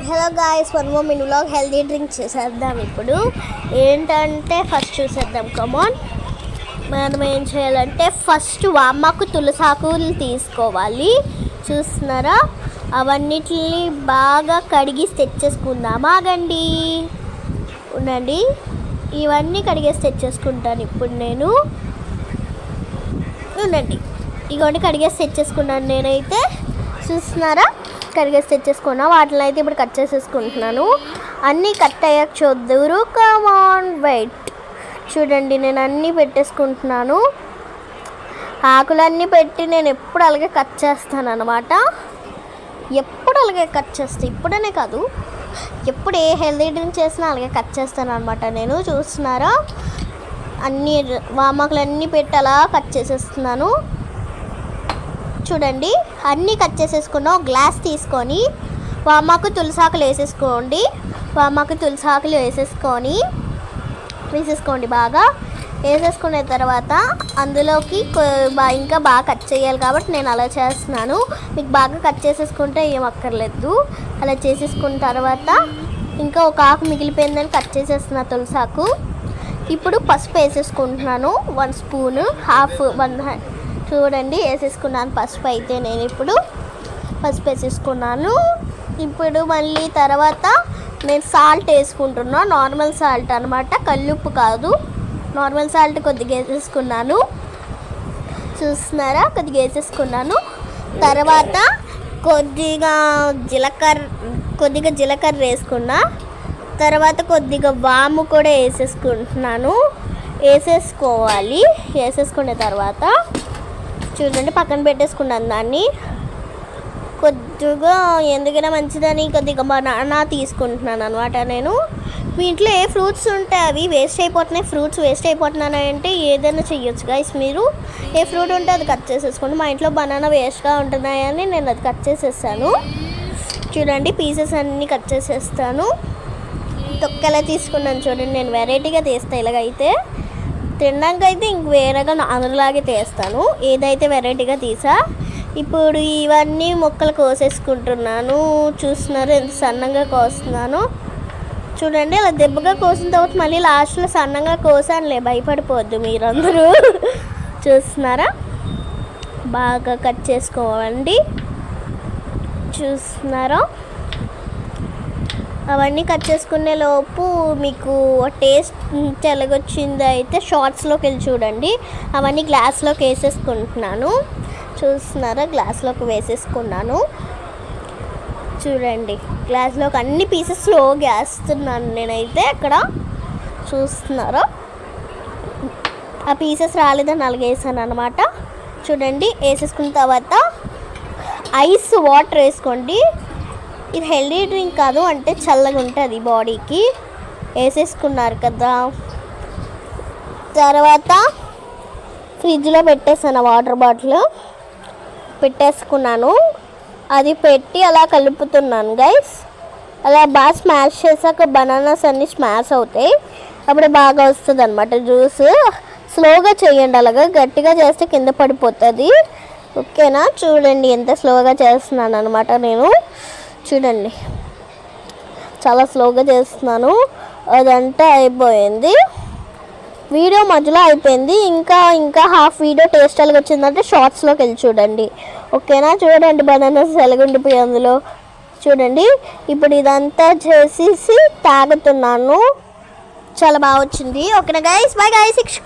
Hello guys, one more mini vlog healthy drink చేసేద్దాం. ఇప్పుడు ఏంటంటే ఫస్ట్ చూసేద్దాం. కమాన్, మనం ఏం చేయాలంటే ఫస్ట్ వామాకు తులసాకులు తీసుకోవాలి. చూస్తున్నారా, అవన్నిటిని బాగా కడిగి తెచ్చేసుకుందాం. ఆగండి, ఉండండి, ఇవన్నీ కడిగేసి తెచ్చేసుకుంటాను ఇప్పుడు నేను. ఉండండి, ఇవన్నీ కడిగేసి తెచ్చేసుకున్నాను నేనైతే. చూస్తున్నారా, కడిగేసి తెచ్చేసుకున్నా. వాటిని అయితే ఇప్పుడు కట్ చేసేసుకుంటున్నాను. అన్నీ కట్ అయ్యాక చూద్దురు. కమాన్ వెయిట్. చూడండి, నేను అన్నీ పెట్టేసుకుంటున్నాను. ఆకులన్నీ పెట్టి నేను ఎప్పుడు అలాగే కట్ చేస్తాను అన్నమాట. ఎప్పుడు అలాగే కట్ చేస్తాను, ఇప్పుడనే కాదు, ఎప్పుడు ఏ హెల్దీ డ్రింక్ చేసినా అలాగే కట్ చేస్తాను అనమాట నేను. చూస్తున్నారా, అన్నీ వామాకులన్నీ పెట్టి అలా కట్ చేసేస్తున్నాను. చూడండి, అన్నీ కట్ చేసేసుకున్న ఒక గ్లాస్ తీసుకొని వామాకు తులసాకులు వేసేసుకోండి. వామాకు తులసాకులు వేసేసుకోండి బాగా. వేసేసుకున్న తర్వాత అందులోకి ఇంకా బాగా కట్ చేయాలి కాబట్టి నేను అలా చేస్తున్నాను. మీకు బాగా కట్ చేసేసుకుంటే ఏం అక్కర్లేదు. అలా చేసేసుకున్న తర్వాత ఇంకా ఒక ఆకు మిగిలిపోయిందని కట్ చేసేస్తున్నా తులసాకు. ఇప్పుడు పసుపు వేసేసుకుంటున్నాను. 1 స్పూన్, హాఫ్ 1 చూడండి వేసేసుకున్నాను పసుపు. అయితే నేను ఇప్పుడు పసుపు వేసేసుకున్నాను. ఇప్పుడు మళ్ళీ తర్వాత నేను సాల్ట్ వేసుకుంటున్నా. నార్మల్ సాల్ట్ అనమాట, కల్లుప్పు కాదు, నార్మల్ సాల్ట్ కొద్దిగా వేసేసుకున్నాను. చూస్తున్నారా, కొద్దిగా వేసేసుకున్నాను. తర్వాత కొద్దిగా జీలకర్ర వేసుకున్నా. తర్వాత కొద్దిగా వాము కూడా వేసేసుకుంటున్నాను. వేసేసుకోవాలి. వేసేసుకున్న తర్వాత చూడండి, పక్కన పెట్టేసుకున్నాను దాన్ని. కొద్దిగా ఎందుకైనా మంచిదని కొద్దిగా బనానా తీసుకుంటున్నాను అనమాట నేను. మీ ఇంట్లో ఏ ఫ్రూట్స్ ఉంటే అవి వేస్ట్ అయిపోతున్నాయి, ఫ్రూట్స్ వేస్ట్ అయిపోతున్నాయి అంటే ఏదైనా చెయ్యొచ్చు గైస్. మీరు ఏ ఫ్రూట్ ఉంటే అది కట్ చేసేసుకోండి. మా ఇంట్లో బనానా వేస్ట్గా ఉంటున్నాయని నేను అది కట్ చేసేసాను. చూడండి, పీసెస్ అన్నీ కట్ చేసేస్తాను. తొక్కలా తీసుకున్నాను. చూడండి, నేను వెరైటీగా తీస్తాను. ఇలాగైతే తినడానికి అయితే ఇంక వేరేగా అందులాగే తీస్తాను, ఏదైతే వెరైటీగా తీసా. ఇప్పుడు ఇవన్నీ ముక్కలు కోసేసుకుంటున్నాను. చూస్తున్నారు ఎంత సన్నంగా కోస్తున్నాను. చూడండి, అలా దెబ్బగా కోసిన తర్వాత మళ్ళీ లాస్ట్లో సన్నంగా కోసానులే, భయపడిపోవద్దు మీరందరూ. చూస్తున్నారా, బాగా కట్ చేసుకోవండి. చూస్తున్నారా, అవన్నీ కట్ చేసుకునే లోపు మీకు టేస్ట్ ఎలాగొచ్చిందో అయితే షార్ట్స్లోకి వెళ్ళి చూడండి. అవన్నీ గ్లాస్లోకి వేసేసుకుంటున్నాను. చూస్తున్నారా, గ్లాస్లోకి వేసేసుకున్నాను. చూడండి, గ్లాస్లోకి అన్ని పీసెస్ స్లోగా వేస్తున్నాను నేనైతే అక్కడ. చూస్తున్నారా, ఆ పీసెస్ రాలేదని అలాగేసాను అనమాట. చూడండి, వేసేసుకున్న తర్వాత ఐస్ వాటర్ వేసుకోండి. ఇది హెల్దీ డ్రింక్ కాదు, అంటే చల్లగా ఉంటుంది బాడీకి. వేసేసుకున్నారు కదా. తర్వాత ఫ్రిడ్జ్లో పెట్టేసాను, వాటర్ బాటిల్ పెట్టేసుకున్నాను. అది పెట్టి అలా కలుపుతున్నాను గైస్. అలా బాగా స్మాష్ చేసాక బనానాస్ అన్నీ స్మాష్ అవుతాయి, అప్పుడు బాగా వస్తుంది అనమాట జ్యూస్. స్లోగా చేయండి, అలాగా గట్టిగా చేస్తే కింద పడిపోతుంది. ఓకేనా, చూడండి ఎంత స్లోగా చేస్తున్నాను అనమాట నేను. చూడండి, చాలా స్లోగా చేస్తున్నాను. అదంతా అయిపోయింది, వీడియో మధ్యలో అయిపోయింది. ఇంకా హాఫ్ వీడియో టేస్ట్ ఎలాగ వచ్చిందంటే షార్ట్స్లోకి వెళ్ళి చూడండి. ఓకేనా, చూడండి బనానాస్ ఎలాగుండిపోయి అందులో. చూడండి, ఇప్పుడు ఇదంతా చేసేసి తాగుతున్నాను. చాలా బాగా వచ్చింది. ఓకేనా గైస్, బై గైస్, 6